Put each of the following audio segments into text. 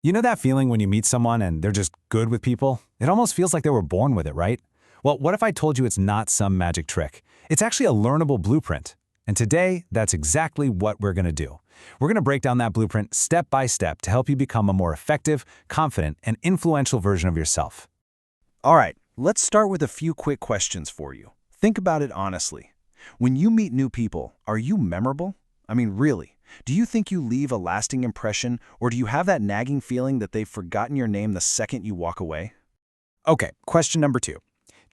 You know that feeling when you meet someone and they're just good with people? It almost feels like they were born with it, right? Well, what if I told you it's not some magic trick? It's actually a learnable blueprint. And today, that's exactly what we're going to do. We're going to break down that blueprint step by step to help you become a more effective, confident, and influential version of yourself. All right, let's start with a few quick questions for you. Think about it honestly. When you meet new people, are you memorable? I mean, really, do you think you leave a lasting impression, or do you have that nagging feeling that they've forgotten your name the second you walk away? Okay, question number 2.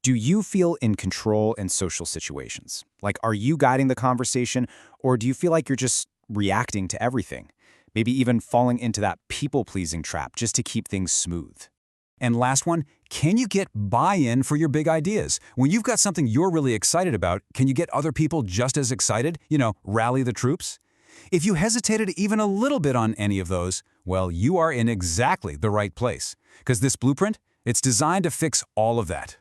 Do you feel in control in social situations? Like, are you guiding the conversation, or do you feel like you're just reacting to everything? Maybe even falling into that people-pleasing trap just to keep things smooth. And last one, can you get buy-in for your big ideas? When you've got something you're really excited about, can you get other people just as excited? Rally the troops? If you hesitated even a little bit on any of those, well, you are in exactly the right place. Because this blueprint, it's designed to fix all of that.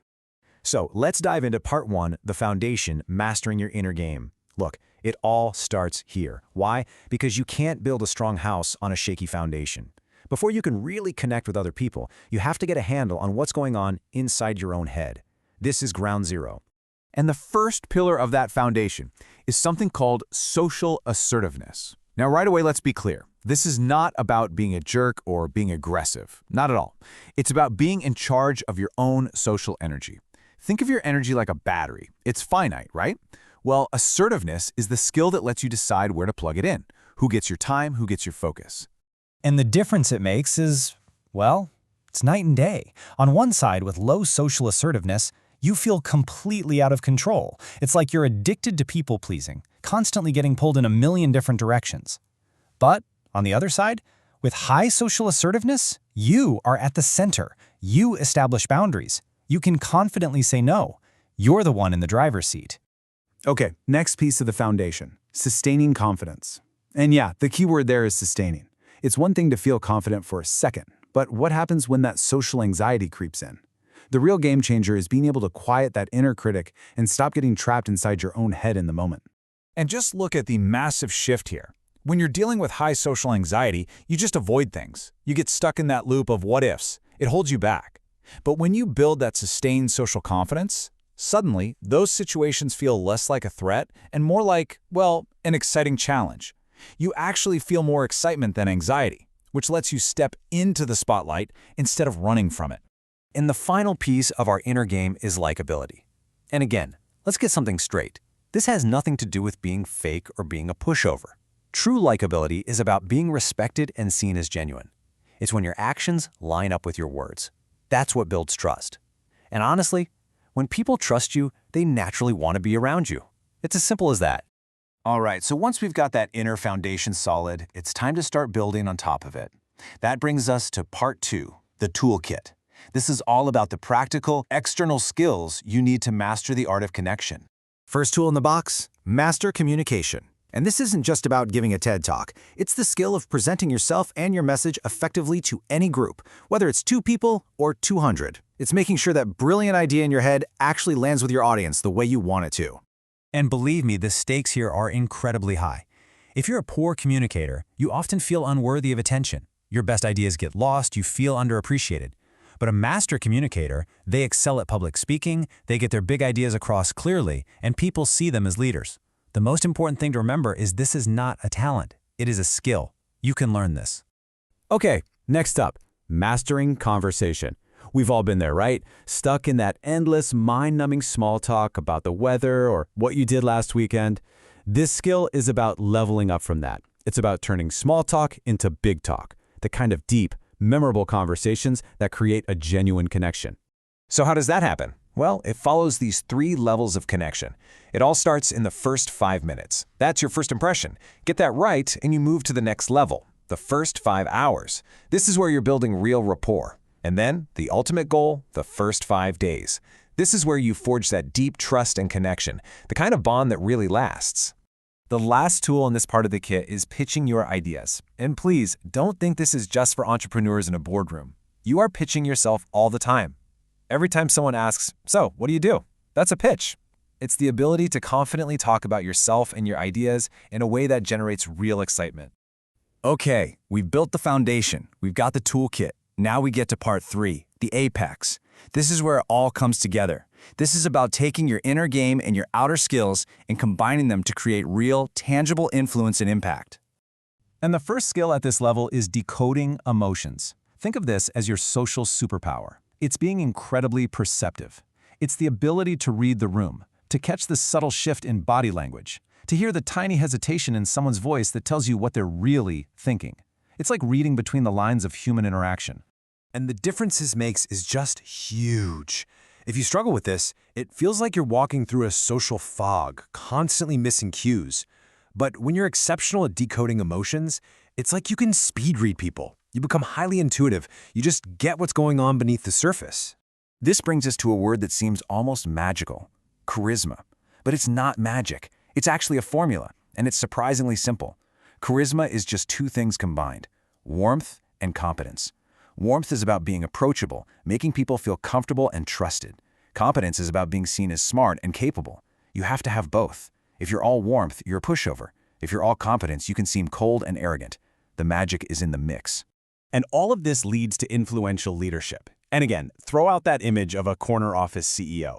So let's dive into part 1, the foundation, mastering your inner game. Look, it all starts here. Why? Because you can't build a strong house on a shaky foundation. Before you can really connect with other people, you have to get a handle on what's going on inside your own head. This is ground zero. And the first pillar of that foundation is something called social assertiveness. Now, right away, let's be clear. This is not about being a jerk or being aggressive. Not at all. It's about being in charge of your own social energy. Think of your energy like a battery. It's finite, right? Well, assertiveness is the skill that lets you decide where to plug it in. Who gets your time, who gets your focus. And the difference it makes is, well, it's night and day. On one side, with low social assertiveness, you feel completely out of control. It's like you're addicted to people-pleasing, constantly getting pulled in a million different directions. But on the other side, with high social assertiveness, you are at the center. You establish boundaries. You can confidently say no. You're the one in the driver's seat. Okay, next piece of the foundation, sustaining confidence. And yeah, the key word there is sustaining. It's one thing to feel confident for a second, but what happens when that social anxiety creeps in? The real game changer is being able to quiet that inner critic and stop getting trapped inside your own head in the moment. And just look at the massive shift here. When you're dealing with high social anxiety, you just avoid things. You get stuck in that loop of what-ifs. It holds you back. But when you build that sustained social confidence, suddenly those situations feel less like a threat and more like, well, an exciting challenge. You actually feel more excitement than anxiety, which lets you step into the spotlight instead of running from it. And the final piece of our inner game is likability. And again, let's get something straight. This has nothing to do with being fake or being a pushover. True likability is about being respected and seen as genuine. It's when your actions line up with your words. That's what builds trust. And honestly, when people trust you, they naturally want to be around you. It's as simple as that. All right, so once we've got that inner foundation solid, it's time to start building on top of it. That brings us to part 2, the toolkit. This is all about the practical, external skills you need to master the art of connection. First tool in the box, master communication. And this isn't just about giving a TED Talk. It's the skill of presenting yourself and your message effectively to any group, whether it's 2 people or 200. It's making sure that brilliant idea in your head actually lands with your audience the way you want it to. And believe me, the stakes here are incredibly high. If you're a poor communicator, you often feel unworthy of attention. Your best ideas get lost, you feel underappreciated. But a master communicator, they excel at public speaking, they get their big ideas across clearly, and people see them as leaders. The most important thing to remember is this is not a talent. It is a skill. You can learn this. Okay, next up, mastering conversation. We've all been there, right? Stuck in that endless, mind-numbing small talk about the weather or what you did last weekend. This skill is about leveling up from that. It's about turning small talk into big talk, the kind of deep, memorable conversations that create a genuine connection. So how does that happen? Well, it follows these 3 levels of connection. It all starts in the first 5 minutes. That's your first impression. Get that right, and you move to the next level, the first 5 hours. This is where you're building real rapport. And then, the ultimate goal, the first 5 days. This is where you forge that deep trust and connection, the kind of bond that really lasts. The last tool in this part of the kit is pitching your ideas. And please, don't think this is just for entrepreneurs in a boardroom. You are pitching yourself all the time. Every time someone asks, "So, what do you do?" That's a pitch. It's the ability to confidently talk about yourself and your ideas in a way that generates real excitement. Okay, we've built the foundation. We've got the toolkit. Now we get to part 3, the apex. This is where it all comes together. This is about taking your inner game and your outer skills and combining them to create real, tangible influence and impact. And the first skill at this level is decoding emotions. Think of this as your social superpower. It's being incredibly perceptive. It's the ability to read the room, to catch the subtle shift in body language, to hear the tiny hesitation in someone's voice that tells you what they're really thinking. It's like reading between the lines of human interaction. And the difference this makes is just huge. If you struggle with this, it feels like you're walking through a social fog, constantly missing cues. But when you're exceptional at decoding emotions, it's like you can speed read people. You become highly intuitive. You just get what's going on beneath the surface. This brings us to a word that seems almost magical, charisma. But it's not magic. It's actually a formula, and it's surprisingly simple. Charisma is just 2 things combined: warmth and competence. Warmth is about being approachable, making people feel comfortable and trusted. Competence is about being seen as smart and capable. You have to have both. If you're all warmth, you're a pushover. If you're all competence, you can seem cold and arrogant. The magic is in the mix. And all of this leads to influential leadership. And again, throw out that image of a corner office CEO.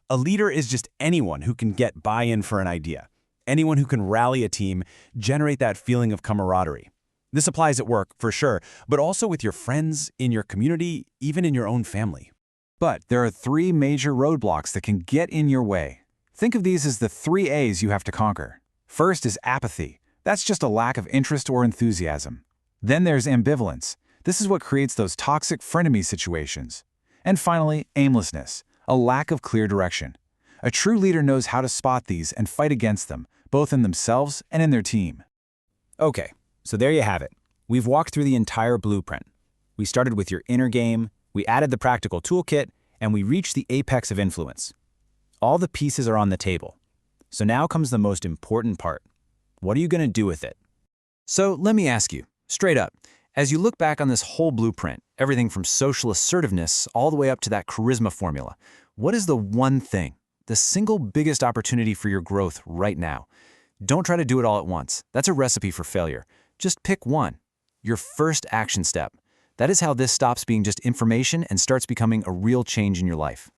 A leader is just anyone who can get buy-in for an idea. Anyone who can rally a team, generate that feeling of camaraderie. This applies at work, for sure, but also with your friends, in your community, even in your own family. But there are 3 major roadblocks that can get in your way. Think of these as the 3 A's you have to conquer. First is apathy. That's just a lack of interest or enthusiasm. Then there's ambivalence. This is what creates those toxic frenemy situations. And finally, aimlessness, a lack of clear direction. A true leader knows how to spot these and fight against them, both in themselves and in their team. Okay, so there you have it. We've walked through the entire blueprint. We started with your inner game, we added the practical toolkit, and we reached the apex of influence. All the pieces are on the table. So now comes the most important part. What are you going to do with it? So let me ask you, straight up, as you look back on this whole blueprint, everything from social assertiveness all the way up to that charisma formula, what is the one thing, the single biggest opportunity for your growth right now? Don't try to do it all at once. That's a recipe for failure. Just pick one, your first action step. That is how this stops being just information and starts becoming a real change in your life.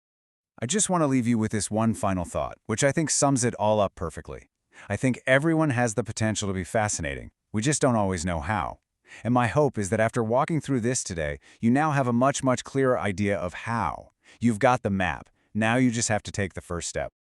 I just want to leave you with this one final thought, which I think sums it all up perfectly. I think everyone has the potential to be fascinating. We just don't always know how. And my hope is that after walking through this today, you now have a much clearer idea of how. You've got the map. Now you just have to take the first step.